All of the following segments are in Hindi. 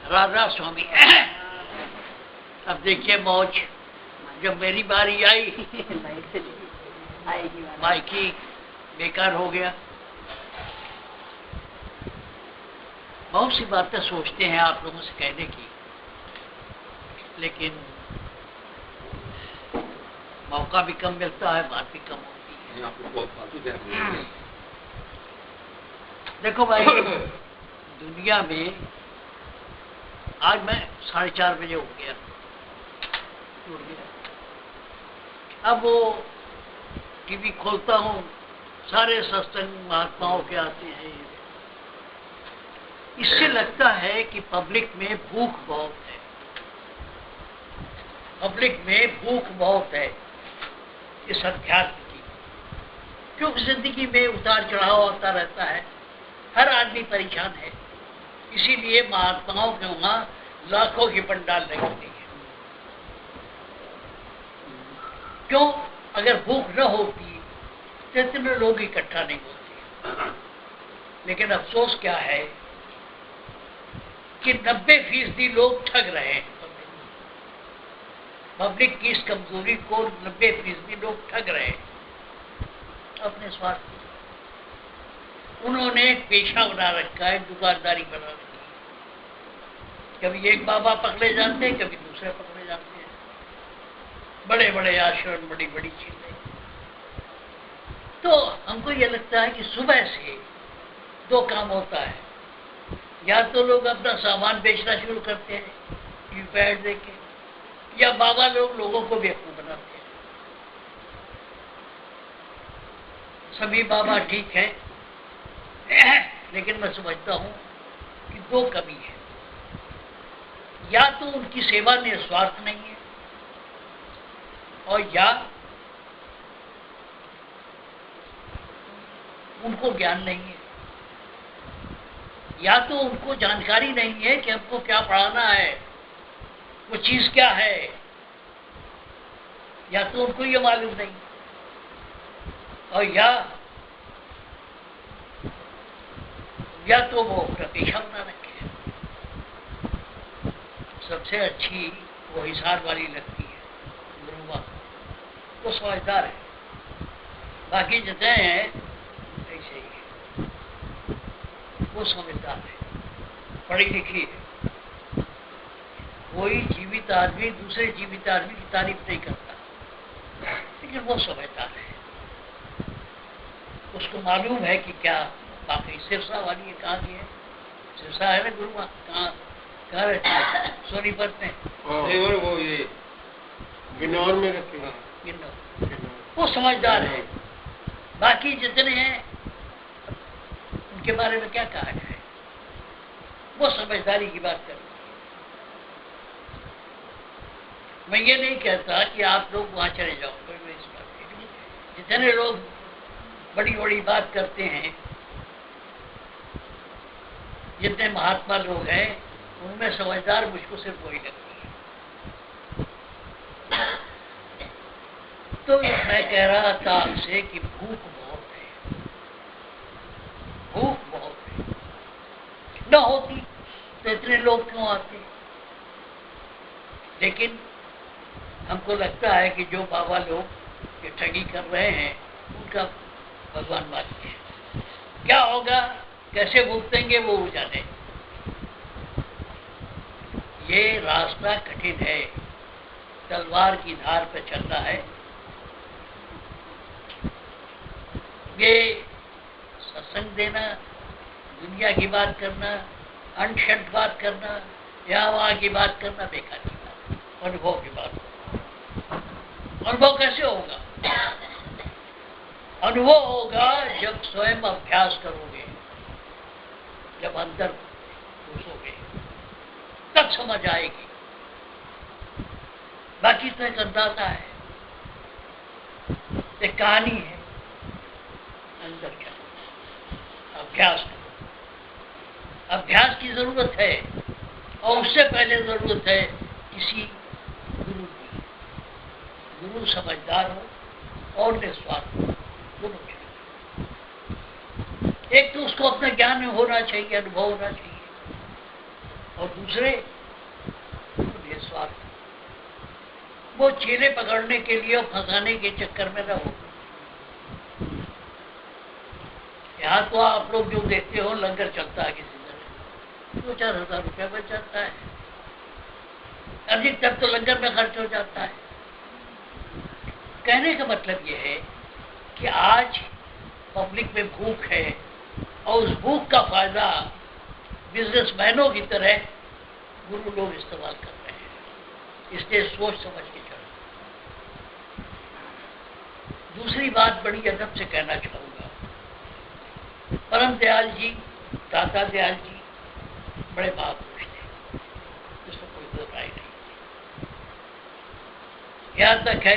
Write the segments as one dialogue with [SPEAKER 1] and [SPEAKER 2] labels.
[SPEAKER 1] राधा स्वामी। अब देखिए मौज, जब मेरी बारी आई माइकी बेकार हो गया। बहुत सी बातें सोचते हैं आप लोगों से कहने की, लेकिन मौका भी कम मिलता है, बात भी कम होती है। देखो भाई, दुनिया में आज मैं 4:30 बजे हो गया, अब वो टीवी खोलता हूँ, सारे सत्संग महात्माओं के आते हैं। इससे लगता है कि पब्लिक में भूख बहुत है, पब्लिक में भूख बहुत है इस अध्यात्म की, क्योंकि जिंदगी में उतार चढ़ाव आता रहता है, हर आदमी परेशान है। इसीलिए महात्माओं के वहां लाखों की पंडाल लगी है। क्यों? अगर भूख न होती तो इतने लोग इकट्ठा नहीं होते। लेकिन अफसोस क्या है कि 90% लोग ठग रहे हैं। पब्लिक की इस कमजोरी को 90% लोग ठग रहे हैं अपने स्वार्थ के। उन्होंने एक पेशा बना रखा है, दुकानदारी बना रखी है। कभी एक बाबा पकड़े जाते हैं, कभी दूसरे पकड़े जाते हैं। बड़े बड़े आश्रम, बड़ी बड़ी चीजें। तो हमको ये लगता है कि सुबह से 2 काम होता है, या तो लोग अपना सामान बेचना शुरू करते हैं कीपैड देके, या बाबा लोगों को बेवकूफ बनाते हैं। सभी बाबा ठीक हैं, लेकिन मैं समझता हूं कि 2 कमी है। या तो उनकी सेवा निस्वार्थ नहीं है, और या उनको ज्ञान नहीं है, या तो उनको जानकारी नहीं है कि हमको क्या पढ़ाना है, वो चीज क्या है, या तो उनको ये मालूम नहीं, और या तो वो अपना पेशा बना रखे हैं। सबसे अच्छी वो हिसार वाली लगती है, गुरुवा, वो समझदार है। बाकी जितने हैं ऐसे ही है, वो समझदार है, पढ़ी लिखी है। कोई जीवित आदमी दूसरे जीवित आदमी की तारीफ नहीं करता, लेकिन वो समझदार है। उसको मालूम है कि क्या बाकी सिरसा वाली है, कहाँ की है, सिरसा है ना गुरुआ, कहाँ रहती है? सोनीपत में।
[SPEAKER 2] वो ये गिन्नौर में रखी है।
[SPEAKER 1] गिन्नौर। वो समझदार है। बाकी जितने हैं उनके बारे में क्या कहा जाए, वो समझदारी की बात करते हैं। मैं ये नहीं कहता कि आप लोग वहां चले जाओ, कोई इस बात की। जितने लोग बड़ी बड़ी बात करते हैं, जितने महात्मा लोग हैं, उनमें समझदार मुझको सिर्फ वही लगती है। तो मैं कह रहा था आपसे कि भूख बहुत है, भूख बहुत है। न होती तो इतने लोग क्यों आते? लेकिन हमको लगता है कि जो बाबा लोग ये ठगी कर रहे हैं, उनका भगवान मानते हैं। क्या होगा, कैसे भुगतेंगे, वो जाने। ये रास्ता कठिन है, तलवार की धार पर चलना है। ये सत्संग देना, दुनिया की बात करना, अनशंत बात करना, यहाँ वहाँ की बात करना बेकार की बात, अनुभव की बात। अनुभव कैसे होगा? अनुभव होगा जब स्वयं अभ्यास करोगे, जब अंदर घुसोगे, तब समझ आएगी। बाकी तो एक अंदाजा है, एक कहानी है। अंदर क्या? अभ्यास करो। अभ्यास की जरूरत है, और उससे पहले जरूरत है किसी गुरु की। गुरु समझदार हो और निस्वार्थ हो, दोनों के। एक तो उसको अपने ज्ञान में होना चाहिए, अनुभव होना चाहिए, और दूसरे निस्वार्थ। वो चेले पकड़ने के लिए और फंसाने के चक्कर में रहो। यहाँ तो आप लोग जो देखते हो लंगर चलता है किसी तरह, 2-4 हज़ार रुपया बच जाता है, अधिकतर तो लंगर में खर्च हो जाता है। कहने का मतलब ये है कि आज पब्लिक में भूख है और उस भूख का फायदा बिजनेसमैनों की तरह गुरु लोग इस्तेमाल कर रहे हैं। इसलिए सोच समझ के चलो। दूसरी बात बड़ी अदब से कहना चाहूंगा, परम दयाल जी, दाता दयाल जी बड़े महापुरुष थे, उसमें कोई दो राय नहीं। यहाँ तक है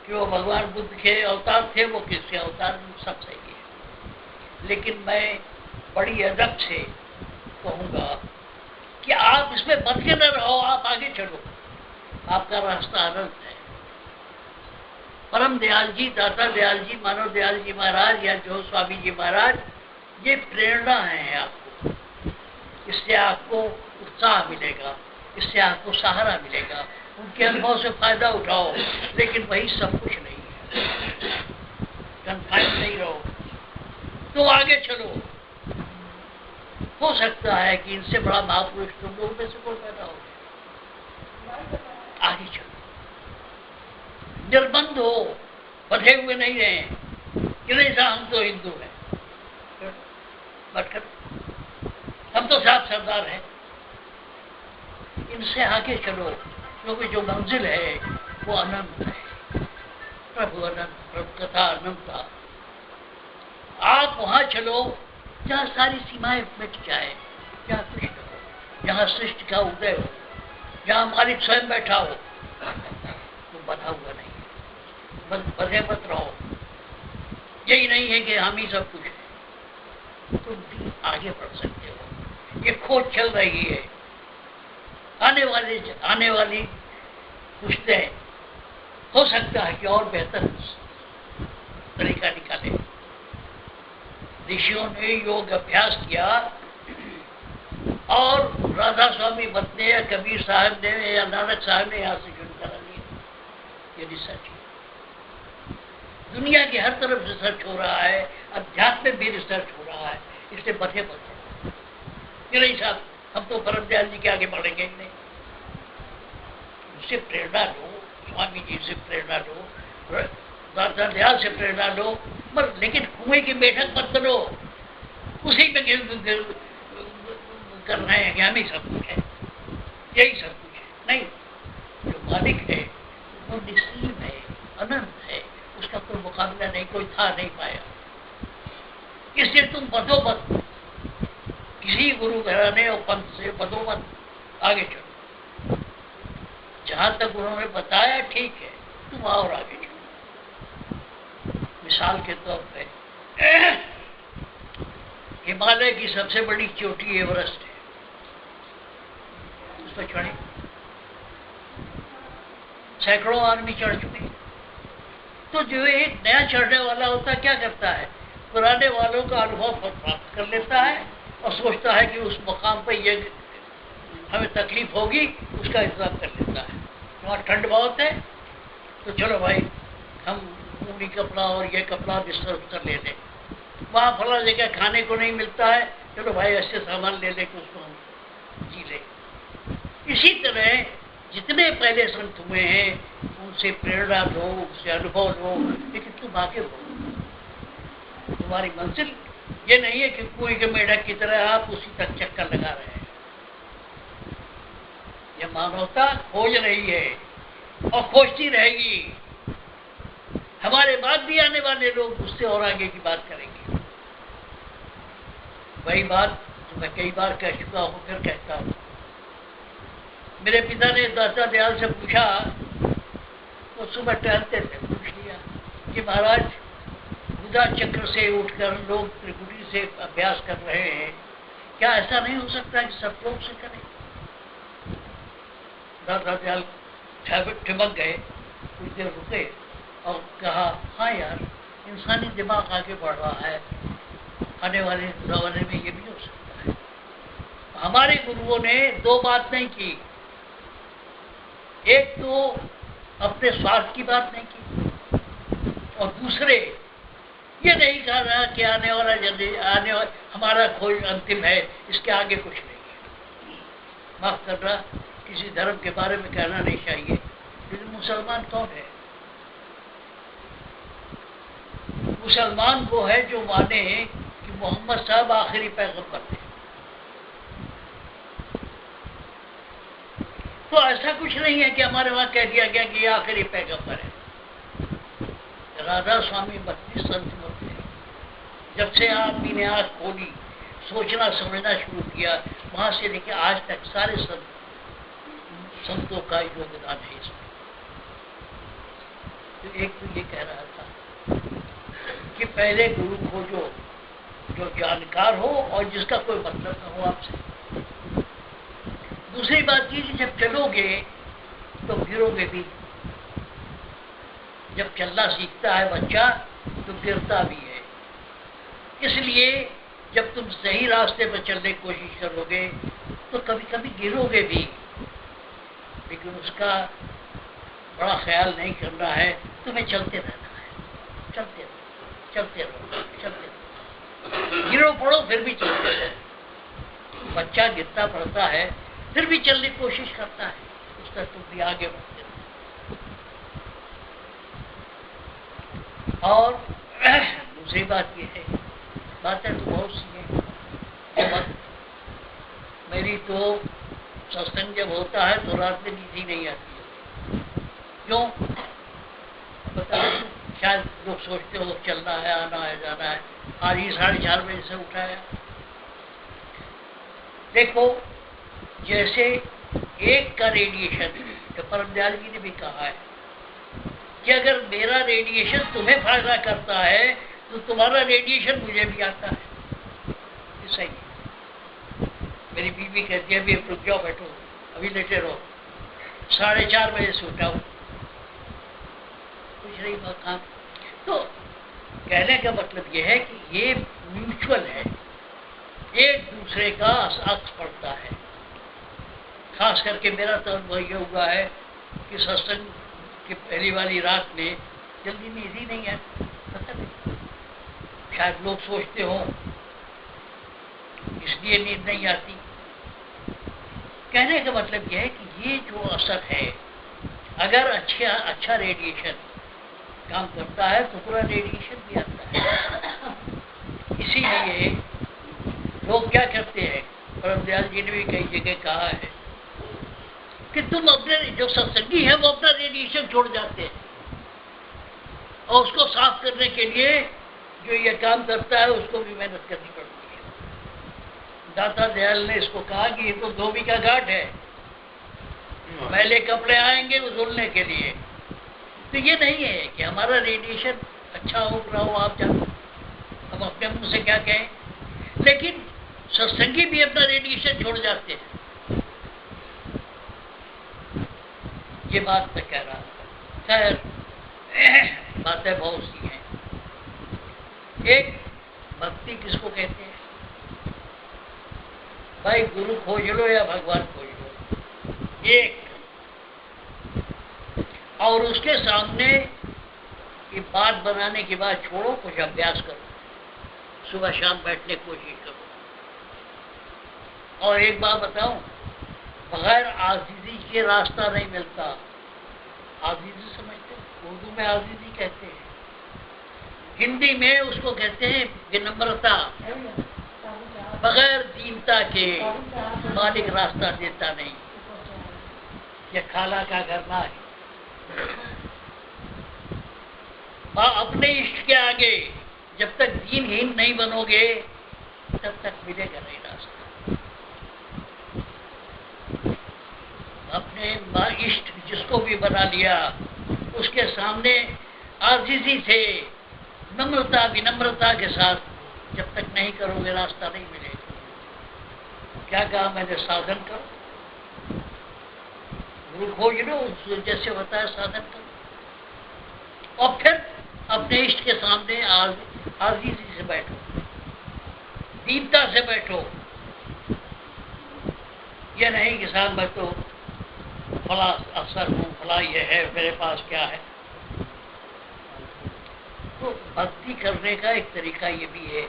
[SPEAKER 1] कि वो भगवान बुद्ध के अवतार थे, वो किसके अवतार, सब सही है। लेकिन मैं बड़ी अदब से कहूँगा कि आप इसमें बंध के न रहो, आप आगे चलो, आपका रास्ता अनंत है। परम दयाल जी, दाता दयाल जी, मानव दयाल जी महाराज या जो स्वामी जी महाराज, ये प्रेरणा है आपको। इससे आपको उत्साह मिलेगा, इससे आपको सहारा मिलेगा। उनके अनुभव से फायदा उठाओ, लेकिन वही सब कुछ नहीं है। कन्फाइंड नहीं रहो, तो आगे चलो। हो सकता है कि इनसे बड़ा महापुरुष तुम लोग में से कोई पैदा हो। आगे चलो, निर्बंध हो, बंधे हुए नहीं रहे कि नहीं साहब हम तो हिंदू हैं, हम तो साफ सरदार हैं। इनसे आगे चलो, क्योंकि जो मंजिल है वो अनंत है। प्रभु अनंत, प्रभु कथा अनंता। आप वहां चलो जहाँ सारी सीमाएं मिट जाए, जहाँ कृष्ण हो, जहाँ सृष्टि का उदय हो, जहाँ मालिक स्वयं बैठा हो। तो बधा हुआ नहीं, बधे मत रहो। यही नहीं है कि हम ही सब कुछ है, तुम भी आगे बढ़ सकते हो। ये खोज चल रही है, आने वाली पुश्तें हो सकता है कि और बेहतर तरीका निकाले। ऋषियों ने योग अभ्यास किया और राधा स्वामी मत ने या कबीर साहब ने या नानक साहब ने यहाँ से शुरू करा लिया। ये रिसर्च दुनिया की हर तरफ रिसर्च हो रहा है, अध्यात्म में भी रिसर्च हो रहा है। इसलिए बधे बधे ये नहीं साहब हम तो परम दयाल जी के आगे बढ़ेंगे ही नहीं। उससे प्रेरणा लो, स्वामी जी से प्रेरणा लो, दाता दयाल से प्रेरणा लो, पर लेकिन कुएं की बैठक मत करो, उसी में कर रहे हैं कि हम ही सब कुछ है, यही सब कुछ है। नहीं, जो मालिक है वो निसीम है, अनंत है, उसका कोई मुकाबला नहीं, कोई था नहीं पाया। इसलिए तुम बदोबद किसी गुरु घराने और पंथ से बदोबद आगे चलो। जहां तक उन्होंने बताया ठीक है, तुम और आगे चलो। मिसाल के तौर पे हिमालय की सबसे बड़ी चोटी एवरेस्ट है, उस पर चढ़े सैकड़ों आदमी चढ़ चुके। तो जो एक नया चढ़ने वाला होता क्या करता है, पुराने वालों का अनुभव प्राप्त कर लेता है और सोचता है कि उस मकाम पर ये हमें तकलीफ होगी, उसका इंतजाम कर लेता है। वहाँ ठंड बहुत है तो चलो भाई हम ऊनी कपड़ा और ये कपड़ा बिस्तर उस्तर ले लें। वहाँ फला जगह खाने को नहीं मिलता है, चलो भाई ऐसे सामान ले लेके उसको हम जी ले। इसी तरह जितने पहले संत हुए हैं उनसे प्रेरणा लो, उनसे अनुभव लो, लेकिन तुम आगे बढ़ो। तुम्हारी मंजिल ये नहीं है कि कुएं के मेढक की तरह आप उसी तक चक्कर लगा रहे हैं। यह मानवता खोज रही है और खोजती रहेगी। हमारे बाद भी आने वाले लोग उससे और आगे की बात करेंगे। वही बात तो मैं कई बार कह चुका हूँ, फिर कहता हूँ। मेरे पिता ने दाता दयाल से पूछा, वो सुबह टहलते थे, पूछ लिया कि महाराज बुधा चक्र से उठकर लोग त्रिपुटी से अभ्यास कर रहे हैं, क्या ऐसा नहीं हो सकता कि सब लोग से करें? दाता दयाल ठिमक गए, कुछ देर रुके और कहा, हाँ यार, इंसानी दिमाग आगे बढ़ रहा है, आने वाले जमाने में ये भी हो सकता है। हमारे गुरुओं ने दो बात नहीं की। एक तो अपने स्वार्थ की बात नहीं की, और दूसरे ये नहीं कह रहा कि आने वाला हमारा खोज अंतिम है, इसके आगे कुछ नहीं है। माफ करना, किसी धर्म के बारे में कहना नहीं चाहिए, लेकिन मुसलमान कौन है? मुसलमान वो है जो माने कि मोहम्मद साहब आखिरी पैगंबर थे। तो ऐसा कुछ नहीं है कि हमारे वहां कह दिया गया कि ये आखिरी पैगंबर है। राधा स्वामी बत्तीस संत थे। जब से आदमी ने आंख खोली, सोचना समझना शुरू किया, वहां से लेकर आज तक सारे संतों का योगदान है इसमें। तो एक तो ये कह रहा था कि पहले गुरु खोजो जो जानकार हो और जिसका कोई मतलब न हो आपसे। दूसरी बात ये कि जब चलोगे तो गिरोगे भी। जब चलना सीखता है बच्चा तो गिरता भी है। इसलिए जब तुम सही रास्ते पर चलने की कोशिश करोगे तो कभी कभी गिरोगे भी, लेकिन उसका बड़ा ख्याल नहीं करना है। तुम्हें चलते रहना है, चलते रहो, चलते रहो, चलते रहो। गिरो पड़ो फिर भी चलते रहो। बच्चा गिरता पड़ता है फिर भी चलने की कोशिश करता है, उस तरह तुम भी आगे बढ़ते रहो। और दूसरी बात ये है, बातें तो बहुत सी हैं। मेरी तो सत्संग जब होता है तो रात में नींद ही नहीं आती है। क्यों? पता नहीं, शायद लोग सोचते हो चलना है, आना है, जाना है। आज ही 4:30 बजे से उठाया। देखो, जैसे एक का रेडिएशन, तो परम दयाल जी ने भी कहा है कि अगर मेरा रेडिएशन तुम्हें फायदा करता है तो तुम्हारा रेडिएशन मुझे भी आता है। ये सही है। मेरी बीवी कहती है अभी रुक जाओ, बैठो, अभी लेटे रहो। 4:30 बजे से उठा हूं, कुछ नहीं काम। तो कहने का मतलब यह है कि ये म्यूचुअल है, एक दूसरे का साथ पड़ता है। खास करके मेरा तो अनुभव यह हुआ है कि सत्संग की पहली वाली रात में जल्दी नींद ही नहीं है। पता नहीं, शायद लोग सोचते हो इसलिए नींद नहीं आती। कहने का मतलब यह है कि ये जो असर है, अगर अच्छा रेडिएशन काम करता है तो पूरा रेडिएशन भी आता है। इसीलिए लोग क्या करते हैं, परम दयाल जी ने भी कई जगह कहा है कि तुम अपने जो सत्संगी है वो अपना रेडिएशन छोड़ जाते हैं, और उसको साफ करने के लिए जो ये काम करता है उसको भी मेहनत करनी पड़ती है। दाता दयाल ने इसको कहा कि ये तो धोबी का घाट है, मैले कपड़े आएंगे वो धुलने के लिए। तो ये नहीं है कि हमारा रेडिएशन अच्छा हो रहा हो, आप जानते, हम अपने मुंह से क्या कहें, लेकिन सत्संगी भी अपना रेडिएशन छोड़ जाते हैं। ये बात मैं कह रहा था। खैर, बातें बहुत सी हैं। एक भक्ति किसको कहते हैं? भाई गुरु खोज लो या भगवान खोज लो, एक। और उसके सामने ये बात बनाने के बाद छोड़ो, कुछ अभ्यास करो, सुबह शाम बैठने की कोशिश करो। और एक बात बताऊं, बगैर आजीजी के रास्ता नहीं मिलता। आजीजी समझते हैं? उर्दू में आजीजी कहते हैं, हिंदी में उसको कहते हैं विनम्रता। बगैर दीनता के मालिक रास्ता देता नहीं। ये खाला का घर ना है। अपने इष्ट के आगे जब तक दीनहीन नहीं बनोगे तब तक मिलेगा नहीं रास्ता। अपने इष्ट जिसको भी बना लिया उसके सामने आजीजी से, नम्रता विनम्रता के साथ जब तक नहीं करोगे रास्ता नहीं मिलेगा। क्या कहा मैंने? साधन करो, गुरु खोज लो, जैसे बताया साधन करो, और फिर अपने इष्ट के सामने आजीजी से बैठो, दीनता से बैठो, ये नहीं कि साहब मैं तो फला अफसर हूँ, फला ये है, मेरे पास क्या है। तो भक्ति करने का एक तरीका ये भी है,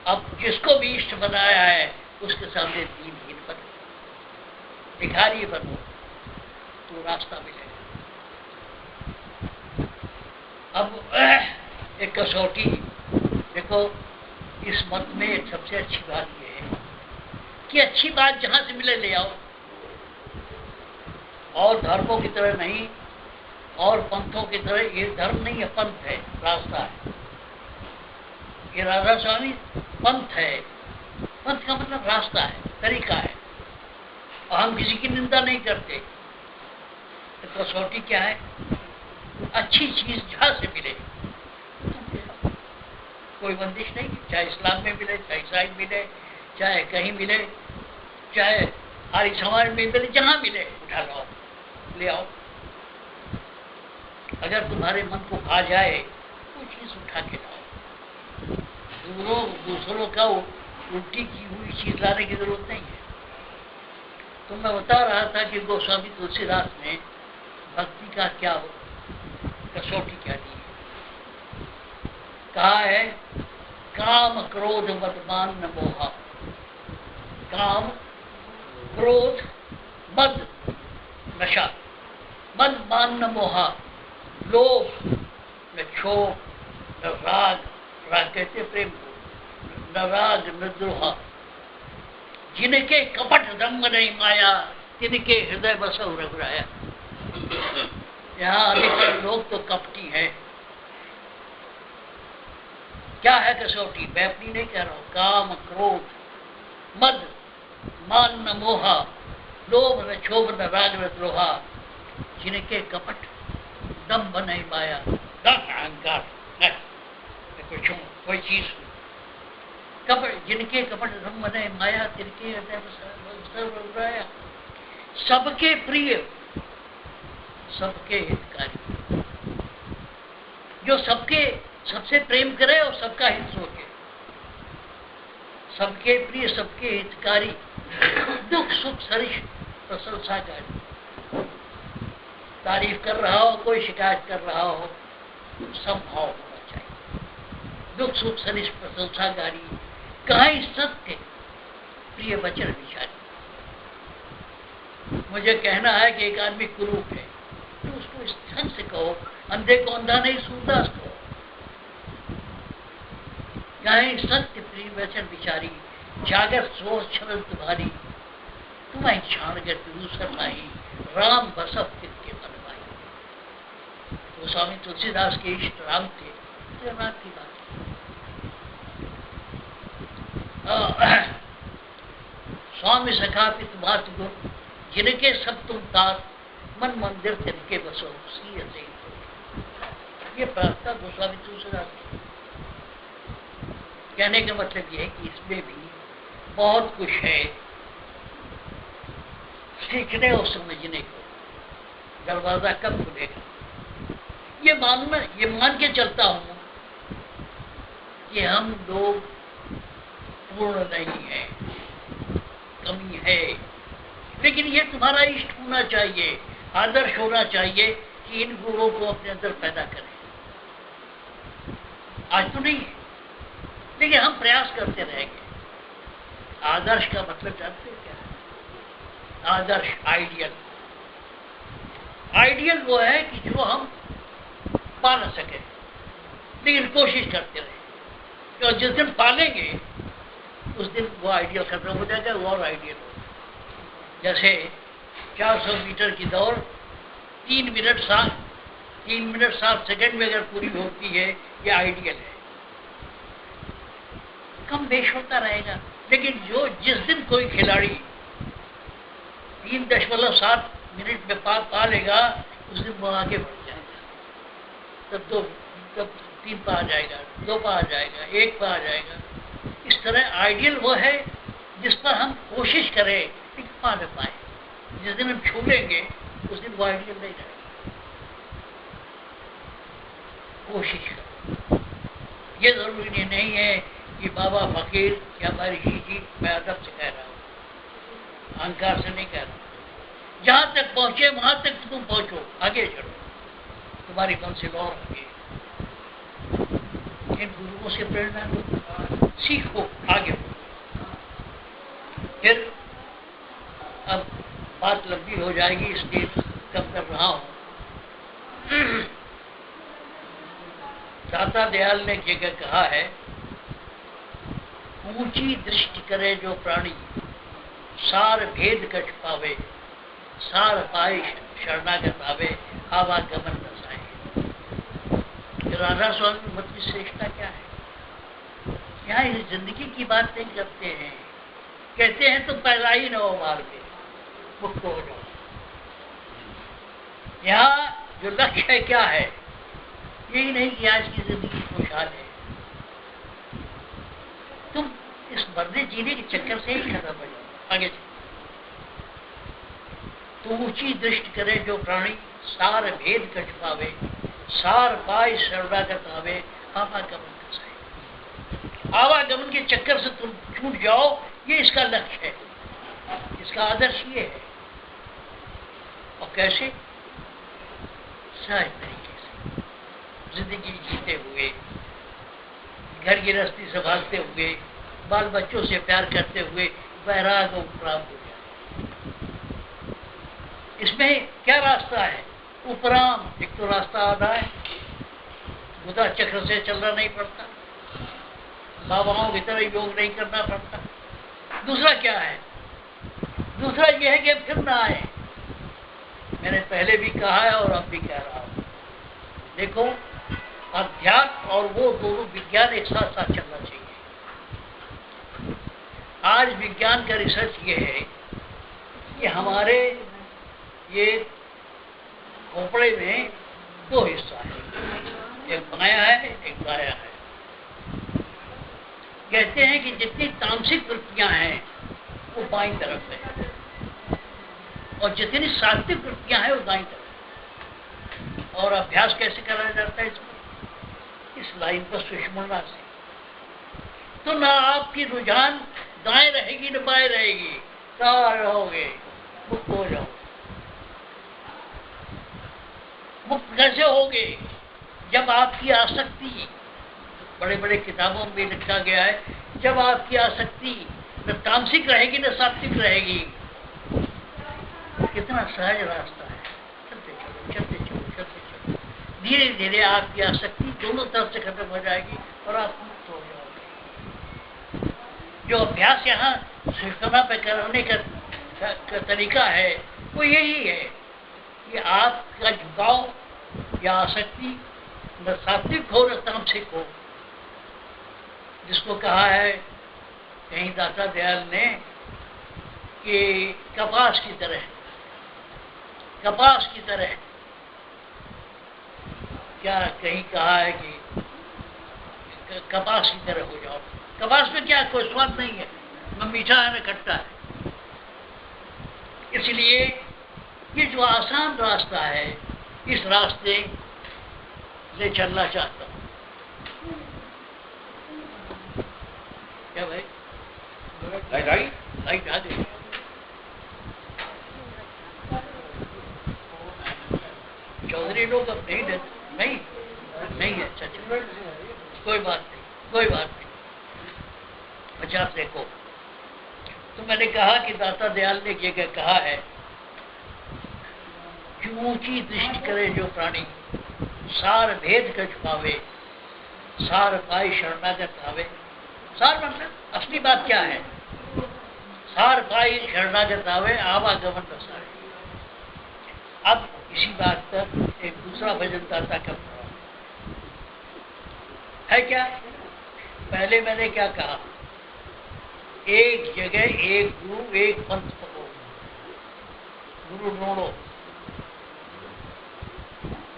[SPEAKER 1] अब जिसको भी इष्ट बनाया है उसके सामने दीनहीन बनो, भिखारी बनो, तो रास्ता मिलेगा। अब एक कसौटी देखो, इस मत में एक सबसे अच्छी बात यह है कि अच्छी बात जहां से मिले ले आओ, और धर्मों की तरह नहीं, और पंथों की तरह। ये धर्म नहीं है, पंथ है, रास्ता है। ये राधा स्वामी पंथ है। पंथ का मतलब रास्ता है, तरीका है, और हम किसी की निंदा नहीं करते। तो कसौटी क्या है? अच्छी चीज जहां से मिले, कोई बंदिश नहीं, चाहे इस्लाम में मिले, चाहे ईसाई मिले, चाहे कहीं मिले, चाहे आर्य समाज में मिले, जहां मिले उठा लो, ले आओ। अगर तुम्हारे मन को भा जाए कोई चीज उठा के लाओ। दूसरों का उल्टी की हुई चीज लाने की जरूरत नहीं है। तो मैं बता रहा था कि गोस्वामी तुलसीदास ने भक्ति का क्या कसौटी क्या दी है। कहा है काम क्रोध मद मान न मोहा। काम क्रोध मद नशा, मद मान न मोहा, लोभ न क्षोभ न राग, राग कहते प्रेम को, न राग न द्रोहा, जिनके कपट रंग नहीं माया, तिनके हृदय बसौ रघुराया। यहाँ अधिकतर लोग तो कपटी है। क्या है कसौटी? मैं अपनी नहीं कह रहा हूं। काम क्रोध मद मान न मोहा, लोभ न क्षोभ न राग न द्रोहा, जिनके कपट दम्भ नहीं माया, अहंकार कुछ कोई चीज कपट, जिनके कपट दम्भ नहीं माया, तिनके हृदय सबके प्रिय, सबके हितकारी, जो सबके सबसे प्रेम करे और सबका हित सोचे, सबके प्रिय, सबके हितकारी, दुख सुख सरिष प्रशंसाकारी। तारीफ कर रहा हो, कोई शिकायत कर रहा हो, समभाव होना चाहिए। दुख सुख सरिष प्रशंसाकारी, कहीं सत्य प्रिय वचन विचारी। मुझे कहना है कि एक आदमी कुरूप है, तो उसको इस ढंग से कहो, अंधे को अंधा नहीं सूरदास कहो। कहीं सत्य प्रिय वचन विचारी, जागत सोच छल तुम्हारी, तुम्हें छाण कर दूसर नहीं, राम बसव तिनके मन भाई। तो स्वामी तुलसीदास के इष्ट राम थे, ये राम की बात है। स्वामी सखा पित मात गुण, जिनके सब तुम तार, मन मंदिर तिनके बसो सी से। ये प्रार्थना गोस्वामी तुलसीदास की। कहने का मतलब यह है कि इसमें भी बहुत कुछ है सीखने और समझने को। दरवाजा कब खुलेगा? ये मान के चलता हूं कि हम लोग पूर्ण नहीं है, कमी है, लेकिन ये तुम्हारा इष्ट होना चाहिए, आदर्श होना चाहिए कि इन गुणों को अपने अंदर पैदा करें। आज तो नहीं है, लेकिन हम प्रयास करते रहेंगे। आदर्श का मतलब जानते हैं क्या है? आदर्श, आइडियल। आइडियल वो है कि जो हम पा न सके, लेकिन कोशिश करते रहे। और जिस दिन पालेंगे उस दिन वो आइडियल खत्म हो जाएगा, वो और आइडियल हो। जैसे 400 मीटर की दौड़ 3 मिनट 7 सेकंड में अगर पूरी होती है, ये आइडियल है। कम बेश होता रहेगा, लेकिन जिस दिन कोई खिलाड़ी 3.7 मिनट में पा लेगा, उस दिन वो आगे बढ़ जाएगा। तब 3 पा आ जाएगा, 2 पा आ जाएगा, 1 पा आ जाएगा। इस तरह आइडियल वो है जिस पर हम कोशिश करें लेकिन पा न पाए। जिस दिन हम छू लेंगे उस दिन वो आइडियल नहीं रहेगा। कोशिश करो। ये जरूरी नहीं है कि बाबा फकीर या ऋषि जी, मैं अदब से कह रहा हूँ, अहंकार से नहीं कह रहा। जहां तक पहुंचे वहां तक तुम पहुंचो, आगे चलो, तुम्हारी मंजिल और आगे। इन गुरुओं से प्रेरणा लो, सीखो, आगे बढ़ो। फिर अब बात लंबी हो जाएगी, इसलिए कम कर रहा हूं। दाता दयाल ने एक जगह कहा है, ऊंची दृष्टि करे जो प्राणी, सार भेद कछ पावे, सार पाए शरणागत आवे, आवागमन रसाए। राधा स्वामी मत की श्रेष्ठता क्या है? यहाँ इस जिंदगी की बात नहीं करते हैं, कहते हैं तो पहला ही नौ मार्ग में मुक्त हो जाओ। यहाँ जो लक्ष्य है क्या है? यही नहीं कि आज की जिंदगी खुशहाल है, तुम इस मरने जीने के चक्कर से ही खत्म हो जाओ, आगे चलो। तो ऊंची दृष्टि करे जो प्राणी, सार भेद कछ पावे, सार पाए शरणागत आवे, आवागमन कसाए। आवागमन के चक्कर से तुम छूट जाओ, ये इसका लक्ष्य है, इसका आदर्श ये है। और कैसे? सहज तरीके से जिंदगी जीते हुए, घर गृहस्थी संभालते हुए, बाल बच्चों से प्यार करते हुए वैराग और प्राप्त हो जाए। इसमें क्या रास्ता है? उपराम। एक तो रास्ता आधा है, बुधा चक्र से चलना नहीं पड़ता, बाबाओं की तरह योग नहीं करना पड़ता। दूसरा क्या है? दूसरा यह है कि अब फिर ना आए। मैंने पहले भी कहा है और अब भी कह रहा हूं, देखो, अध्यात्म और वो दोनों विज्ञान एक साथ साथ चलना चाहिए। आज विज्ञान का रिसर्च ये है कि हमारे ये खोपड़े में दो हिस्सा है, एक बायां है, एक दायां है। कहते हैं कि जितनी तामसिक वृत्तियां हैं वो बाईं तरफ है, और जितनी सात्विक वृत्तियां हैं वो दाईं तरफ। और अभ्यास कैसे कराया जाता है इसमें? इस लाइन पर सुषमणा से। तो ना आपकी रुझान दाएं रहेगी न बाएं रहेगी, सार रहोगे, मुक्त हो जाओ। मुक्त कैसे होगे? जब आपकी आसक्ति, बड़े बड़े किताबों में लिखा गया है, जब आपकी आसक्ति न तामसिक रहेगी न सात्विक रहेगी। कितना सहज रास्ता है, चलते चलो, चलते चलो, चलते चलो। धीरे धीरे आपकी आसक्ति दोनों तरफ से खत्म हो जाएगी और आप मुक्त हो जाओगे। जो अभ्यास यहाँ सुषमणा पे करने का तरीका है वो यही है कि आपका झुकाव या आसक्ति न सात्विक हो न तामसिक हो। जिसको कहा है कहीं दाता दयाल ने कि कपास की तरह, कपास की तरह, क्या कहीं कहा है कि कपास की तरह हो जाओ। कपास में क्या कोई स्वाद नहीं है, न मीठा है न खट्टा है। इसलिए ये जो आसान रास्ता है, इस रास्ते से चलना चाहता हूँ। क्या भाई? लाइट आ गई। चौधरी लोग अब नहीं देते, नहीं है। अच्छा, कोई बात नहीं, कोई बात नहीं, 50 देखो। तो मैंने कहा कि दाता दयाल ने ये कहा है कि ऊंची दृष्टि करे जो प्राणी, सार भेद कछ पावे, सार पाई शरणागत आवे। सार मतलब असली बात क्या है? सार पाई शरणागत आवे, आवागमन रसाए। अब इसी बात पर एक दूसरा भजन दाता का है क्या? पहले मैंने क्या कहा? एक जगह एक गुरु एक पंथ पकड़ो, गुरु ढूंढो।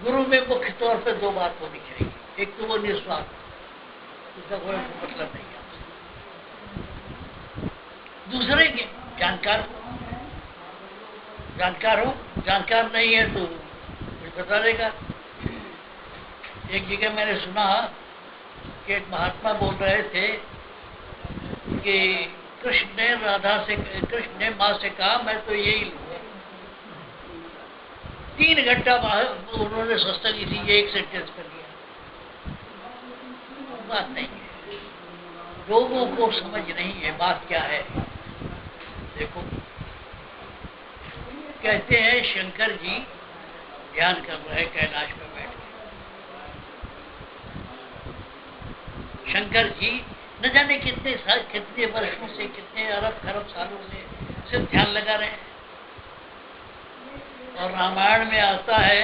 [SPEAKER 1] गुरु में मुख्य तौर पर दो बात होनी चाहिए, एक तो वो निस्वार्थ, उसका कोई मतलब नहीं है। दूसरे के जानकार हो, जानकार नहीं है तो कुछ बता देगा। एक जगह मैंने सुना कि एक महात्मा बोल रहे थे कि कृष्ण ने माँ से कहा मैं तो यही लूंगा। 3 घंटा उन्होंने सत्संग इसी एक सेंटेंस कर दिया। बात नहीं है, लोगों को समझ नहीं है बात क्या है। देखो, कहते हैं शंकर जी ध्यान कर रहे कैलाश में बैठ के। शंकर जी न जाने कितने वर्षों से, कितने अरब खरब सालों से सिर्फ ध्यान लगा रहे हैं। और रामायण में आता है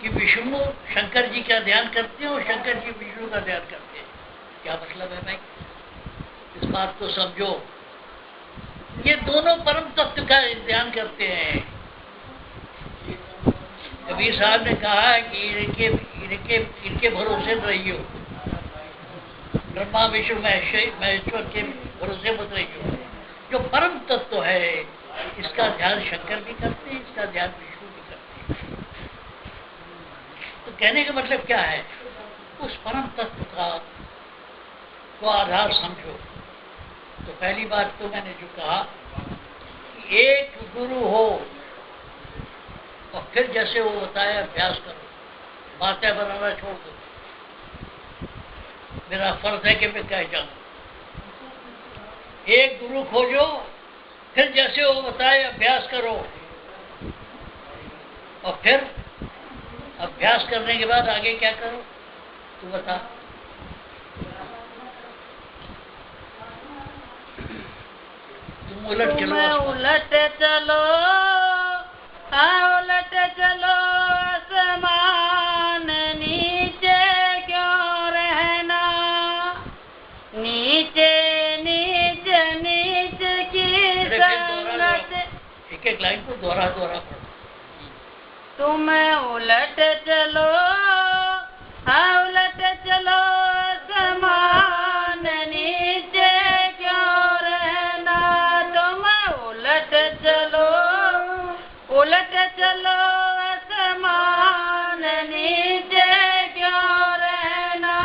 [SPEAKER 1] कि विष्णु शंकर जी का ध्यान करते हैं और शंकर जी विष्णु का ध्यान करते हैं। क्या मतलब है भाई? इस बात को समझो। ये दोनों परम तत्व का ध्यान करते हैं। कबीर साहब ने कहा है कि इनके भरोसे रहियो, ब्रह्मा विष्णु महेश्वर के भरोसे मत रहियो। जो परम तत्व है इसका ध्यान शंकर भी करते हैं, इसका ध्यान विष्णु भी करते हैं। तो कहने का मतलब क्या है? उस परम तत्व का को आधार समझो। तो पहली बात तो मैंने जो कहा कि एक गुरु हो और फिर जैसे वो बताया अभ्यास करो, बातें बनाना छोड़ दो। मेरा फर्ज है कि मैं कह जाऊं, एक गुरु खोजो, फिर जैसे वो बताए अभ्यास करो, और फिर अभ्यास करने के बाद आगे क्या करो तू बता। तुम उलट चलो,
[SPEAKER 3] उलट चलो, उलट चलो आसमान, नीचे क्यों रहना, नीचे नीचे नीचे की संगत।
[SPEAKER 1] एक लाइन को दोहरा पढ़ो।
[SPEAKER 3] तुम उलट चलो, उलट चलो आसमान, नीचे क्यों रहना, तुम उलट चलो, उलट चलो आसमान, नीचे क्यों रहना,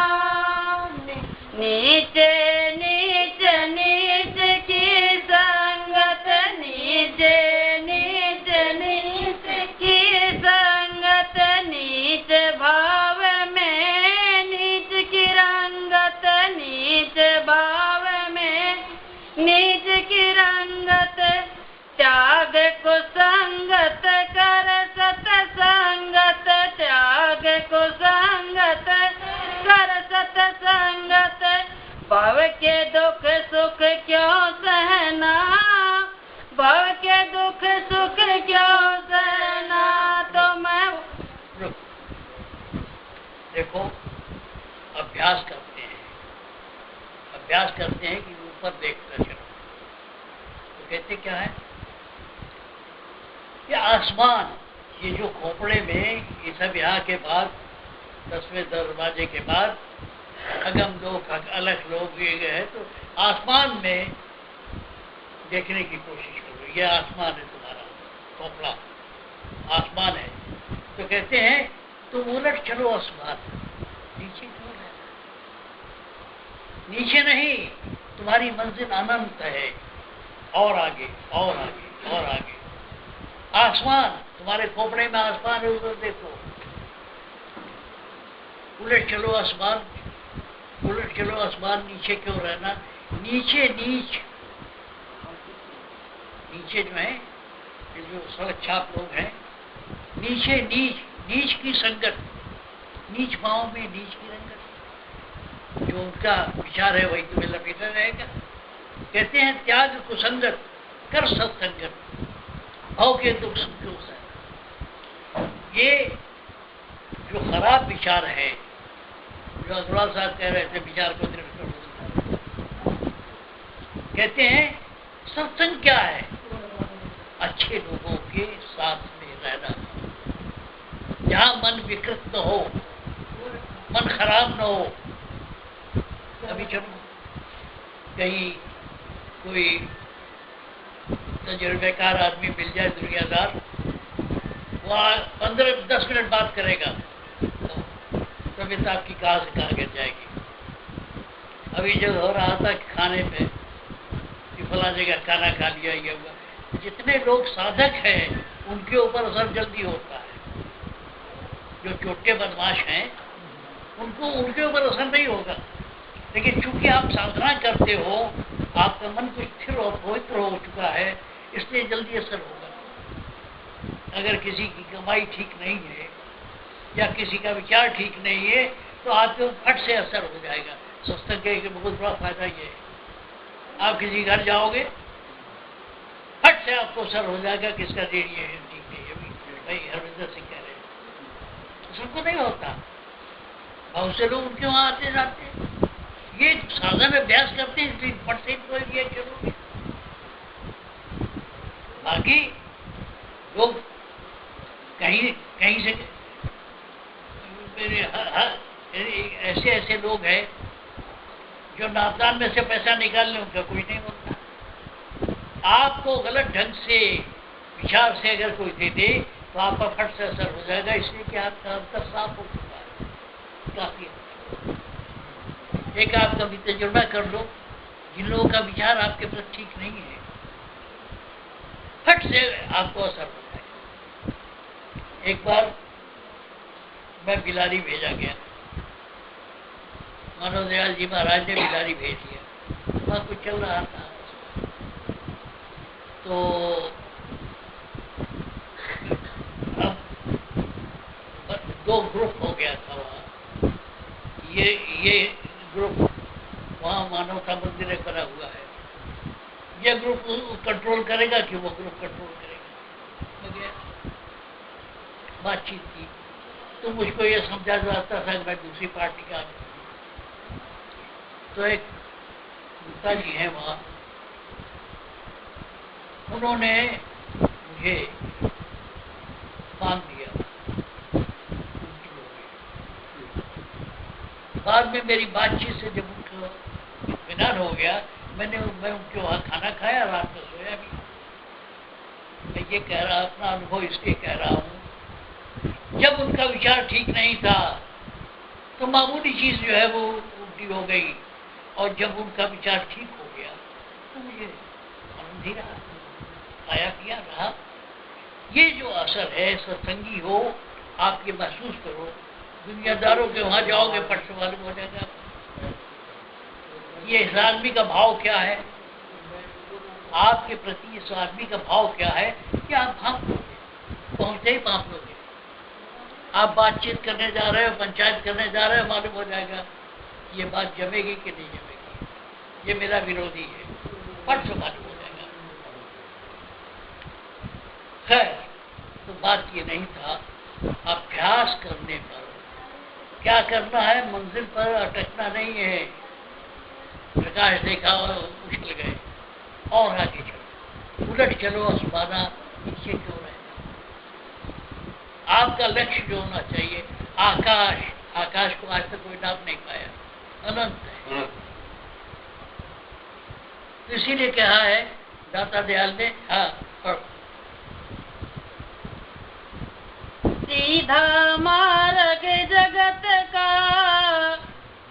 [SPEAKER 3] नीचे नीचे नीचे की संगत, नीचे नीचे नीचे की संगत, नीच भाव में नीच की रंगत, नीच भाव में नीच की रंगत, त्याग को संगत कर सतसंगत, त्याग को संगत कर सतसंगत, भव के दुख सुख क्यों सहना, भव के दुख सुख क्यों सहना, तो मैं
[SPEAKER 1] देखो, अभ्यास करते हैं कि ऊपर देखते चलो। तो कहते क्या है? ये आसमान, ये जो खोपड़े में ये सब यहाँ के बाद 10वें दरवाजे के बाद अगम लोग अलग लोग ये गए, तो आसमान में देखने की कोशिश करो। ये आसमान है, तुम्हारा खोपड़ा आसमान है। तो कहते हैं तुम उलट चलो आसमान, नीचे क्यों रहना? नीचे नहीं, तुम्हारी मंजिल अनंत है, और आगे और आगे और आगे। आसमान, तुम्हारे खोपड़े में आसमान है, उधर देखो। उलट चलो आसमान, उलट चलो आसमान, नीचे क्यों रहना, नीचे नीच, नीचे जो है ये जो सड़क छाप लोग हैं, नीचे नीच, नीच की संगत, नीच पाँव में नीच की रंगत, जो उनका विचार है वही तुम्हें लपेटा रहेगा। कहते हैं त्याग कुसंगत कर सत्संगत, भाव के दुख सुख क्यों सहना। ये जो खराब विचार है, जो अग्रवाल साहब कह रहे थे विचार को दृढ़ कर दो, कहते हैं सत्संग क्या है? अच्छे लोगों के साथ में रहना, जहाँ मन विकृत न हो, मन खराब न हो। अभी चलो कहीं कोई तजुर्बेकार आदमी मिल जाए, दुनियादार, वो 15-10 मिनट बात करेगा तो तबीयत आपकी कहाँ से कहाँ गिर जाएगी। अभी जो हो रहा था खाने पे फला जगह खाना खा लिया, ये हुआ। जितने लोग साधक हैं उनके ऊपर असर जल्दी होता है। जो छोटे बदमाश हैं उनको उनके ऊपर असर नहीं होगा, लेकिन चूंकि आप साधना करते हो, आपका मन कुछ स्थिर और पवित्र हो चुका है, इसलिए जल्दी असर होगा। अगर किसी की कमाई ठीक नहीं है या किसी का विचार ठीक नहीं है तो आपके फट से असर हो जाएगा। सत्संग के बहुत बड़ा फायदा ये है, आप किसी घर जाओगे फट से आपको असर हो जाएगा किसका देरी है ठीक नहीं है। भाई हरविंदर सिंह कह रहे हैं, सबको नहीं होता, बहुत से लोग उनके वहां आते जाते हैं। ये साधन अभ्यास करते हैं इसलिए फट से कोई भी चलो। बाकी लोग कहीं कहीं से ऐसे ऐसे लोग हैं जो नापदान में से पैसा निकाल लें, उनका कोई नहीं होता। आपको गलत ढंग से विचार से अगर कोई दे दे तो आपका फट से असर हो जाएगा, इसलिए कि आपका अंतर साफ हो चुका है काफी। एक आप कभी तजुर्बा कर लो, जिन लोगों का विचार आपके प्रति ठीक नहीं है फट से आपको असर हो जाएगा। एक बार मैं बिलारी भेजा गया, मानव दयाल जी महाराज ने बिलारी भेज दिया, वहाँ कुछ चल रहा था तो अब दो ग्रुप हो गया था वहाँ। ये ग्रुप वहाँ मानवता मंदिर में बना हुआ है, ये ग्रुप कंट्रोल करेगा कि वो ग्रुप कंट्रोल करेगा। बातचीत की तो मुझको ये समझा जाता था कि मैं दूसरी पार्टी का आदमी। तो एक गुप्ता जी हैं वहाँ, उन्होंने मुझे बांध दिया। बाद में मेरी बातचीत से जब उनको इत्मीनान हो गया, मैं उनके वहाँ खाना खाया, रात में सोया भी। मैं ये कह रहा, अपना अनुभव इसलिए कह रहा हूँ, जब उनका विचार ठीक नहीं था तो मामूली चीज जो है वो उल्टी हो गई, और जब उनका विचार ठीक हो गया तो मुझे आनंद ही रहा, आया किया रहा। ये जो असर है सत्संगी हो, आप ये महसूस करो। दुनियादारों के वहां जाओगे पट से मालूम हो जाएगा ये इस आदमी का भाव क्या है, आपके प्रति इस आदमी का भाव क्या है, कि आप भाप लोगे, पहुंचते ही भाप लोगे। आप बातचीत करने जा रहे हो, पंचायत करने जा रहे हो, मालूम हो जाएगा ये बात जमेगी कि नहीं जमेगी, ये मेरा विरोधी है, फट से मालूम हो जाएगा। खैर, तो बात ये नहीं था। अभ्यास करने पर क्या करना है, मंजिल पर अटकना नहीं है। प्रकाश देखा और उछल गए और आगे चलो, उलट चलो, आसमाना नीचे क्यों रहे। आपका लक्ष्य जो होना चाहिए आकाश, आकाश को आज तक कोई नाप नहीं पाया, अनंत है। तो इसीलिए कहा है दाता दयाल ने, हाँ, और
[SPEAKER 3] सीधा मार्ग जगत का,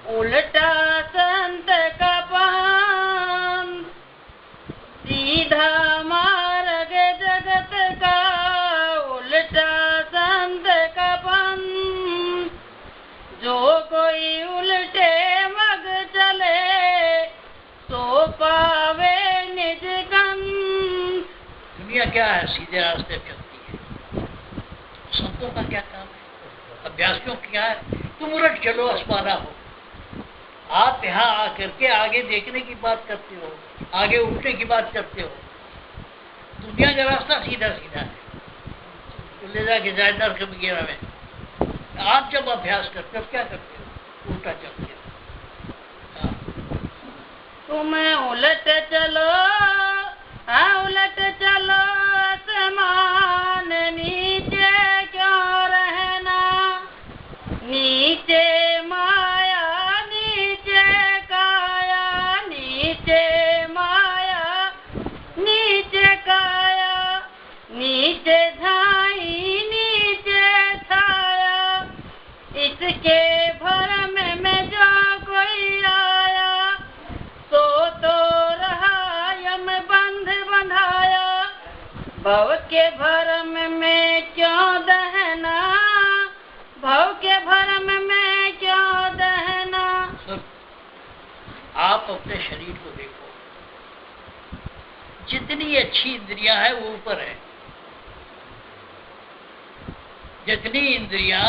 [SPEAKER 3] उल्टा संत का पंथ। सीधा मार्ग जगत का, उल्टा संत का पंथ। जो कोई उल्टे मग चले तो पावे निज गंध।
[SPEAKER 1] दुनिया क्या है, सीधे रास्ते चलती है। संतों का क्या काम है, अभ्यासियों क्या है, तुम उलट चलो, आसमाना हो। आप यहाँ आकर के आगे देखने की बात करते हो, आगे उठने की बात करते हो। दुनिया का रास्ता सीधा सीधा है, तो ले जाके जाए नर्क वगैरह में। आप जब अभ्यास करते हो क्या करते हो, उल्टा चलते हो।
[SPEAKER 3] तुम उलट चलो, हाँ उलट चलो, आसमान नीचे क्यों रहना। नीचे माया, नीचे काया, नीचे माया, नीचे काया, नीचे धाई, नीचे छाया। इसके भरम में जो कोई आया तो रहा यम भव के भरम में क्यों दहना, भव के भरम में क्यों दहना।
[SPEAKER 1] आप अपने शरीर को देखो, जितनी अच्छी इंद्रियां है वो ऊपर है, जितनी इंद्रियां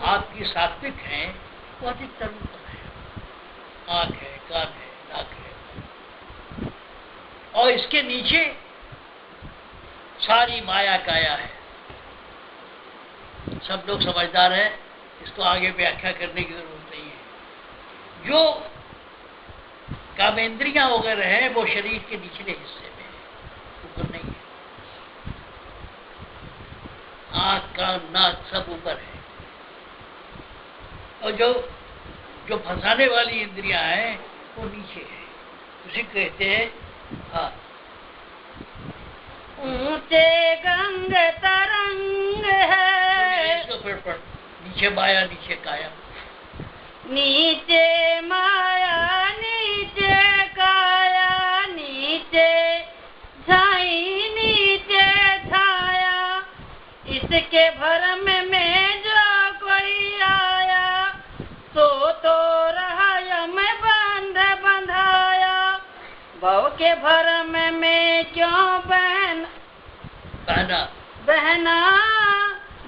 [SPEAKER 1] आपकी सात्विक हैं वो अधिकतर ऊपर है। आंख है, कान है, नाक है, और इसके नीचे सारी माया काया है। सब लोग समझदार हैं, इसको आगे व्याख्या करने की जरूरत नहीं है। जो कामेंद्रियां वगैरह हैं वो शरीर के निचले हिस्से में है, ऊपर नहीं है। आंख, कान, नाक सब ऊपर है, और जो फंसाने वाली इंद्रियां हैं वो नीचे है। उसे कहते हैं हाँ,
[SPEAKER 3] ऊंचे गंग तरंग है।
[SPEAKER 1] इसको फिर पढ़, नीचे माया नीचे काया।
[SPEAKER 3] नीचे माया नीचे काया, नीचे छाई नीचे छाया, इसके भरम में जो कोई आया, तो रहा यम बंध बंधाया। भव के भरम में क्यों
[SPEAKER 1] बहना,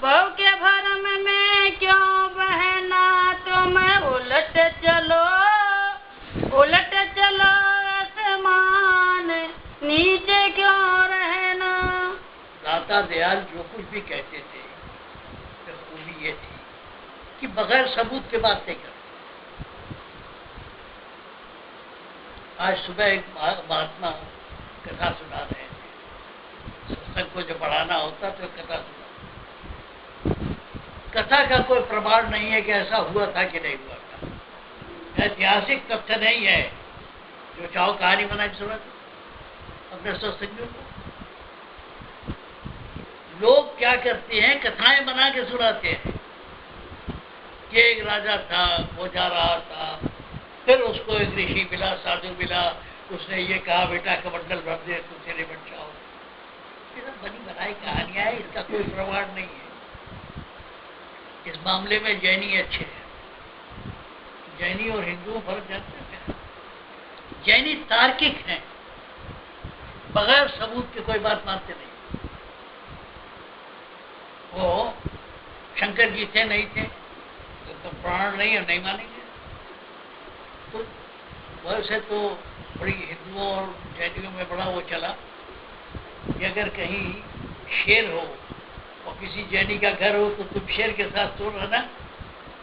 [SPEAKER 3] भव के भरम में क्यों बहना। तुम उलट चलो आसमान, नीचे क्यों रहना।
[SPEAKER 1] दाता दयाल जो कुछ भी कहते थे तो खूबी ये थी कि बगैर सबूत के बात नहीं करते। आज सुबह एक महात्मा कथा सुना रहे थे, सत्संग को जो बढ़ाना होता तो कथा सुना। कथा का कोई प्रमाण नहीं है कि ऐसा हुआ था कि नहीं हुआ था, ऐतिहासिक तथ्य नहीं है। जो चाहो कहानी बना के सुना अपने सत्संगियों को। लोग क्या करते हैं, कथाएं बना के सुनाते हैं कि एक राजा था, वो जा रहा था, फिर उसको एक ऋषि मिला, साधु मिला, उसने ये कहा बेटा कमंडल भर दे तो तेरे बन जाओ। ये सब बनी बनाई कहानियां है, इसका कोई प्रमाण नहीं है। इस मामले में जैनी अच्छे हैं। जैनी और हिंदुओं फर्क जानते हैं। जैनी तार्किक हैं, बगैर सबूत के कोई बात मानते नहीं। वो शंकर जी थे नहीं थे तो प्राण नहीं और नहीं मानेंगे। तो वैसे तो बड़ी हिंदुओं और जैनियों में बड़ा वो चला कि अगर कहीं शेर हो और किसी जैनी का घर हो तो तुम शेर के साथ तो रहना,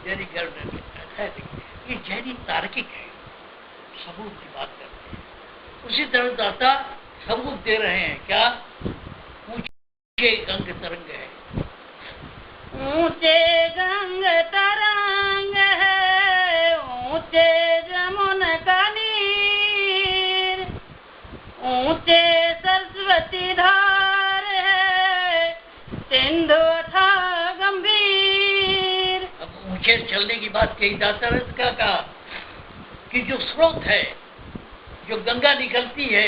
[SPEAKER 1] जैनी घर में रहता है। ये जैनी तार्किक है, सबूत की बात करते हैं। उसी तरह दाता सबूत दे रहे हैं। क्या? ऊंचे गंग तरंग है,
[SPEAKER 3] ऊंचे गंग तरंग है, ऊंचे जमुन का नीर, ऊंचे सरस्वती धार है, सिंधु था गंभीर।
[SPEAKER 1] अब ऊंचे चलने की बात कही दाता ने क्या कहा कि जो स्रोत है, जो गंगा निकलती है,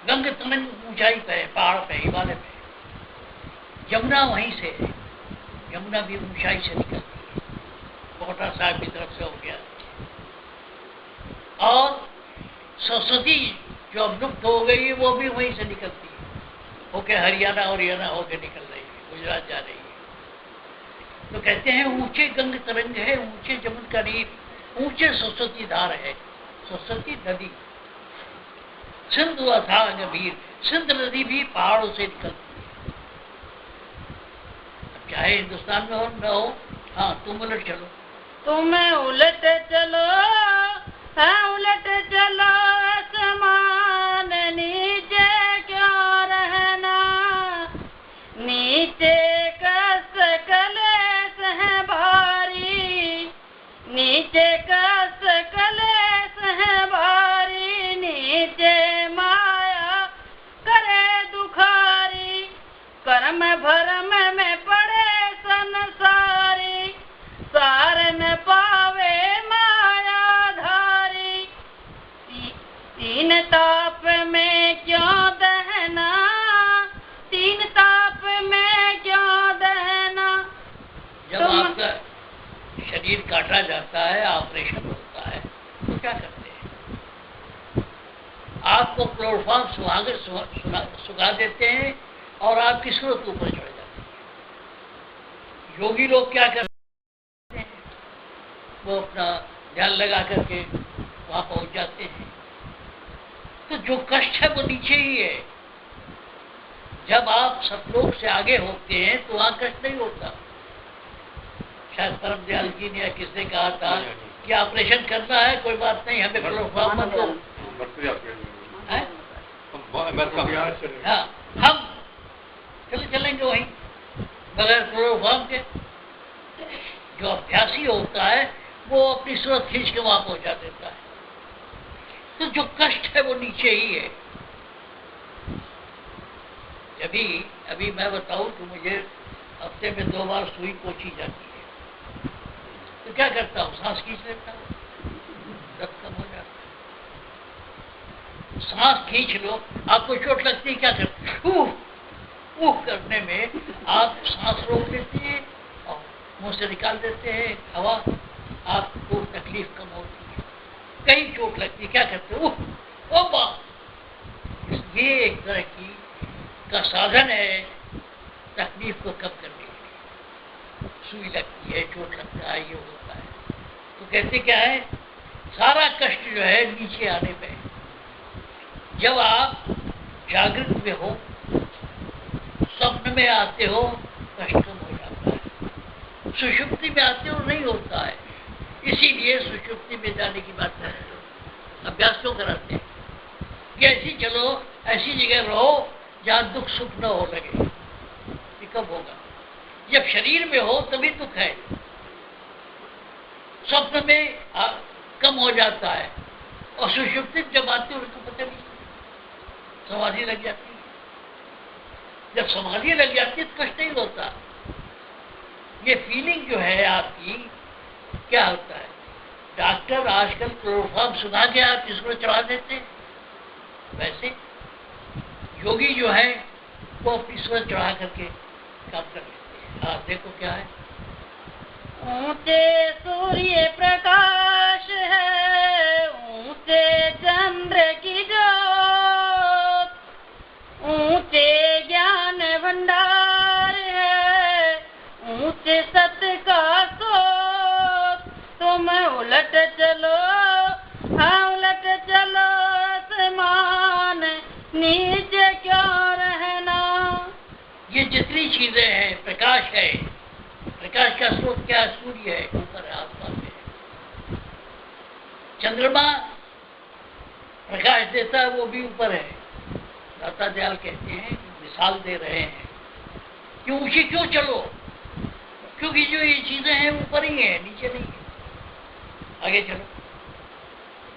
[SPEAKER 1] गंग तरंग ऊंचाई पे है, पहाड़ पे, हिमालय पे। यमुना वहीं से है, यमुना भी ऊंचाई से निकलती है, कोटा साहब की तरफ से हो गया। और सरस्वती जो अब लुप्त हो गई है वो भी वहीं से निकलती है, होके हरियाणा और होके निकल रही है, गुजरात जा रही है। तो कहते हैं ऊंचे गंग तरंग है, ऊंचे जमुन का नीर, ऊंचे सरस्वती धार है, सरस्वती नदी। सिंधु अथाह गंभीर, सिंध नदी भी पहाड़ों से निकलती है। अब चाहे हिंदुस्तान में हो न हो, हाँ तुम उलट चलो,
[SPEAKER 3] तुम उलट चलो, हाँ उलट चलो आसमान, नीचे क्यों रहना। नीचे कस कलेस है भारी, नीचे कस कलेस है भारी, नीचे माया करे दुखारी, कर्म भरम में पड़े संसारी, सार न पावे माया धारी। तीन ताप में क्यों दहना,
[SPEAKER 1] क्लोरोफॉर्म सुखा देते हैं और आपकी सूरत ऊपर चढ़ जाती है। योगी लोग क्या करते हैं, वो अपना ध्यान लगा करके वहां पहुंच जाते हैं। तो जो कष्ट है वो नीचे ही है। जब आप सतलोक से आगे होते हैं तो वहां कष्ट नहीं होता। शायद परम दयाल जी ने या किसने कहा था कि ऑपरेशन करना है, कोई बात नहीं, हमें क्लोरोफॉर्म मत दो। हाँ, हम चलेंगे वहीं बगैर क्लोरोफॉर्म के। जो अभ्यासी होता है वो अपनी सूरत खींच के वहां पहुंचा देता है। तो जो कष्ट है वो नीचे ही है। अभी मैं बताऊं तो मुझे हफ्ते में 2 बार सुई पोछी जाती है, तो क्या करता हूँ, सांस खींच लेता हूँ, दर्द कम हो जाता है। सांस खींच लो, आपको चोट लगती है, क्या करते हैं, ऊह करने में आप सांस रोक लेते हैं और मुंह से निकाल देते हैं हवा, आपको तकलीफ कम होती है। कहीं चोट लगती है, क्या करते हैं, ओ वाह। ये एक तरह का साधन है तकलीफ को कम करने के लिए। सुई लगती है, चोट लगता है, ये होता है, तो कहते क्या है, सारा कष्ट जो है नीचे आने में। जब आप जागृत में हो, स्वप्न में आते हो, कष्ट कम हो जाता है। सुषुप्ति में आते हो नहीं होता है। इसीलिए सुषुप्ति में जाने की बात करते हो। अभ्यास क्यों कराते हैं कि ऐसी चलो, ऐसी जगह रहो जहां दुख सुख न हो लगे। ये कब होगा, जब शरीर में हो तभी दुख है। स्वप्न में कम हो जाता है और सुषुप्ति जब आती है उसको पता नहीं, समाधि लग जाती है। जब समाधि लग जाती है तो कष्ट नहीं होता। ये फीलिंग जो है आपकी, क्या होता है, डॉक्टर आजकल क्लोरोफॉर्म सुना के आप इसको चढ़ा देते हैं, वैसे योगी जो है वो अपनी सूरत चढ़ा करके काम कर लेते हैं। देखो क्या है,
[SPEAKER 3] ऊंचे सूर्य प्रकाश है, ऊंचे चंद्र की ज्योत, ऊंचे ज्ञान भंडार है, ऊंचे सत्य का स्रोत। तुम उलट चलो, हाँ उलट चलो आसमान, नीचे क्यों रहना।
[SPEAKER 1] ये जितनी चीजें हैं, प्रकाश है, प्रकाश का स्रोत क्या है, सूर्य है, ऊपर है, आसमान में है। चंद्रमा प्रकाश देता है, वो भी ऊपर है। दाता दयाल कहते हैं, मिसाल दे रहे हैं कि ऊंची क्यों चलो, क्योंकि जो ये चीजें हैं ऊपर ही है, नीचे नहीं है। आगे चलो,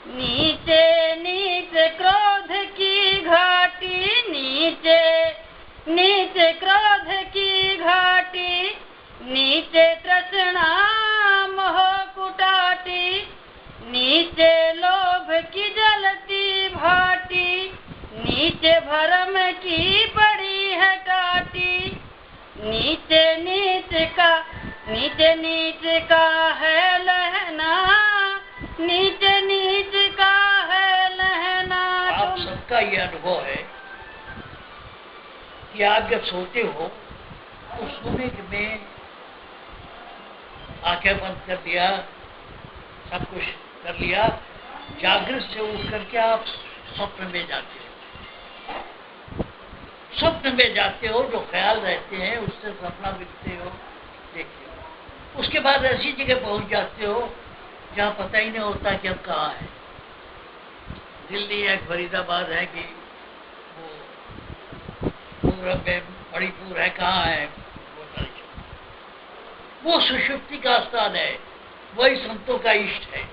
[SPEAKER 3] नीचे नीचे क्रोध की घाटी, नीचे नीचे क्रोध की घाटी, नीचे तृष्णा मोह कुटाटी, नीचे लोभ की जलती भाटी, नीचे भरम की पड़ी है टाटी। नीचे नीचे का है लहना, नीचे नीचे का है लहना।
[SPEAKER 1] आप सबका ये अनुभव है कि आप जब सोते हो तो सोने में आंखें बंद कर दिया, सब कुछ कर लिया, जागृत से उठ करके आप स्वप्न में जाते हो। स्वप्न में जाते हो, जो ख्याल रहते हैं उससे सपना मिलते हो, देखते हो। उसके बाद ऐसी जगह पहुंच जाते हो जहाँ पता ही नहीं होता कि अब कहाँ है। दिल्ली है, फरीदाबाद है कि वो पूरब में मणिपुर है, कहाँ है वो सुषुप्ति का स्थान है, वही संतों का इष्ट है।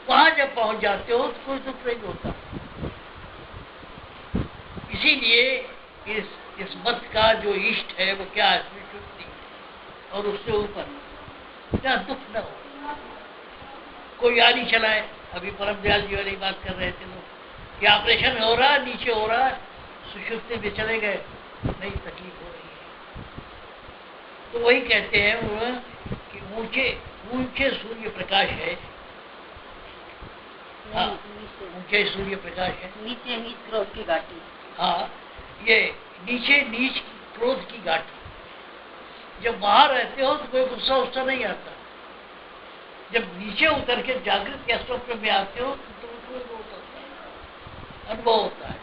[SPEAKER 1] वहां जब पहुंच जाते हो तो कोई दुख नहीं होता। इसीलिए इस मत का जो इष्ट है वो क्या है, सुषुप्ति, और उससे ऊपर क्या दुख न हो। कोई गाड़ी चलाए, अभी परम दयाल जी वाली बात कर रहे थे लोग कि ऑपरेशन हो रहा, नीचे हो रहा, सुषुप्ति में चले गए, नहीं तकलीफ हो रही है। तो वही कहते हैं वो कि ऊंचे ऊंचे सूर्य प्रकाश है। हाँ, ऊंचे सूर्य प्रकाश है,
[SPEAKER 3] नीचे नीच क्रोध की घाटी।
[SPEAKER 1] हाँ, ये नीचे नीच क्रोध की घाटी। जब वहां रहते हो तो कोई गुस्सा उस्सा नहीं आता, जब नीचे उतर के जागृत या स्वप्न में आते हो तो अनुभव होता है।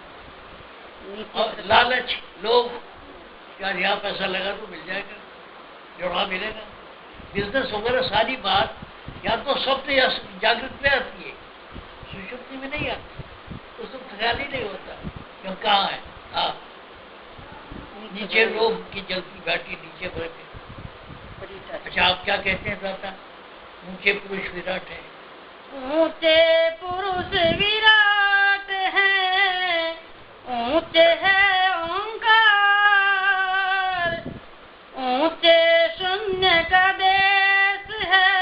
[SPEAKER 1] और लालच, लोभ, यार यहाँ पैसा लगा तो मिल जाएगा, जो वहां मिलेगा, बिजनेस वगैरह सारी बात या तो स्वप्न या जागृत में आती है, सुषुप्ति में नहीं आती, तो सब ख्याल ही नहीं होता क्यों कहाँ है। हाँ, नीचे लोभ की जलती घाटी, नीचे भर के। अच्छा, आप क्या कहते हैं दादा? ऊंचे पुरुष विराट है।
[SPEAKER 3] ऊंचे पुरुष विराट है, ऊंचे है ओंकार, ऊंचे शून्य का देश है,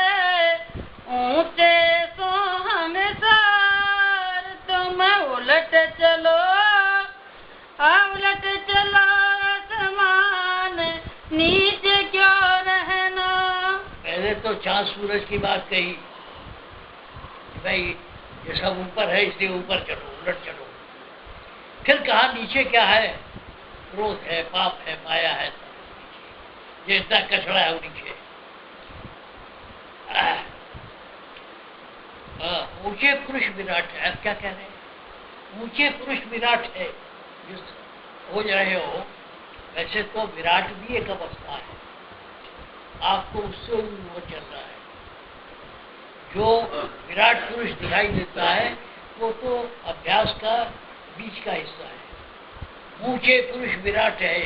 [SPEAKER 3] ऊंचे सोहम सार। तुम उलट चलो, उलट चलो आसमान, नीचे क्यों रहना।
[SPEAKER 1] पहले तो चांद सूरज की बात कही, भाई ये सब ऊपर है इसलिए ऊपर चलो, उलट चलो। फिर कहा नीचे क्या है? क्रोध है, पाप है, माया है, ये इतना कचड़ा है वो नीचे। ऊंचे पुरुष विराट है। आप क्या कह रहे हैं? ऊंचे पुरुष विराट है जिस हो रहे हो, वैसे तो विराट भी एक अवस्था है, आपको उससे वो चल रहा है। जो विराट पुरुष दिखाई देता है वो तो अभ्यास का बीच का हिस्सा है। ऊंचे पुरुष विराट है।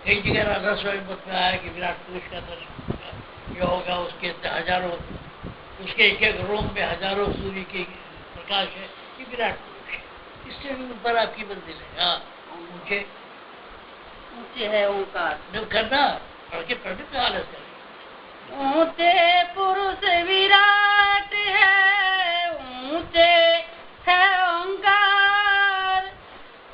[SPEAKER 1] कई जगह राधा स्वयं मत में आया कि विराट पुरुष का दर्शन जो होगा, उसके हजारों, उसके एक एक रोम में हजारों सूर्य के प्रकाश है, ये विराट पुरुष है। इससे भी ऊपर आपकी मंजिल है। हाँ, ऊंचे
[SPEAKER 3] ऊंचे है ओंकार।
[SPEAKER 1] जब करना पढ़ के का हालत है।
[SPEAKER 3] ऊंचे पुरुष विराट है, ऊंचे है ओंकार,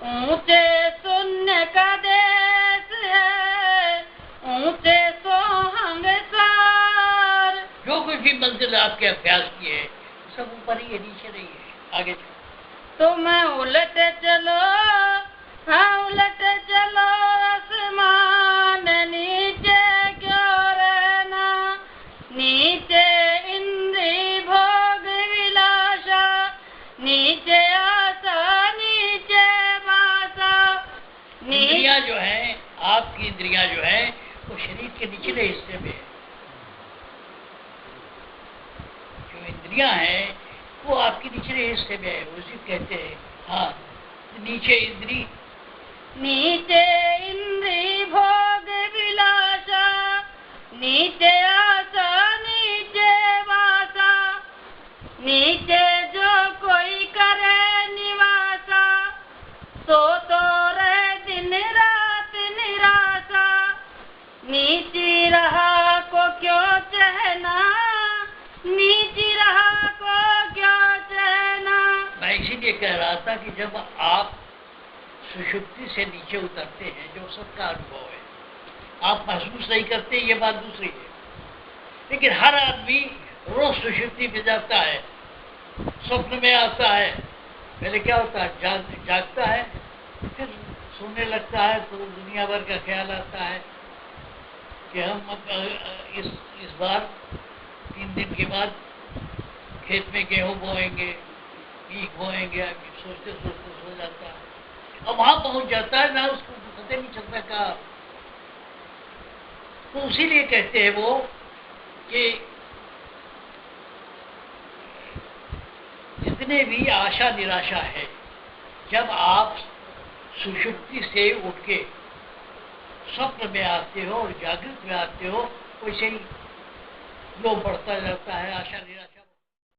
[SPEAKER 3] ऊंचे शून्य का देश है, ऊंचे सोहंग सार।
[SPEAKER 1] जो कुछ भी मंजिल आपके अभ्यास की है सब ऊपर ही है, नीचे नहीं है। आगे
[SPEAKER 3] तुम उलट चलो, हाँ उलट चलो आसमान, नीचे क्यों रहना। नीचे इंद्रिय भोग विलासा, नीचे आशा, नीचे वासा।
[SPEAKER 1] इंद्रियां जो है, आपकी इंद्रियां जो है वो शरीर के निचले हिस्से में है। जो इंद्रियां हैं वो आपके निचले हिस्से में है, उसी कहते हैं। हाँ, नीचे इंद्री,
[SPEAKER 3] नीचे इंद्रिय भोग विलासा, नीचे आशा, नीचे वासा। नीचे जो कोई करे निवासा, तो रहे दिन रात निराशा। नीची रहा को क्यों चहना, नीची रहा को क्यों चहना।
[SPEAKER 1] मैं इसीलिए कह रहा था कि जब आप सुषुप्ति से नीचे उतरते हैं, जो सबका अनुभव है, आप महसूस नहीं करते, ये बात दूसरी है। लेकिन हर आदमी रोज सुषुप्ति में जाता है, स्वप्न में आता है। पहले क्या होता है, जागता है, फिर सोने लगता है तो दुनिया भर का ख्याल आता है कि हम इस बार 3 दिन के बाद खेत में गेहूं बोएंगे, ईख बोएंगे। सोचते सोचते सो जाता है, अब वहां पहुंच जाता है ना, उसको पता नहीं चलता का। तो उसीलिए कहते हैं वो कि जितने भी आशा निराशा है, जब आप सुषुप्ति से उठ के स्वप्न में आते हो और जागृत में आते हो, वैसे ही लोभ बढ़ता जाता है, आशा निराशा।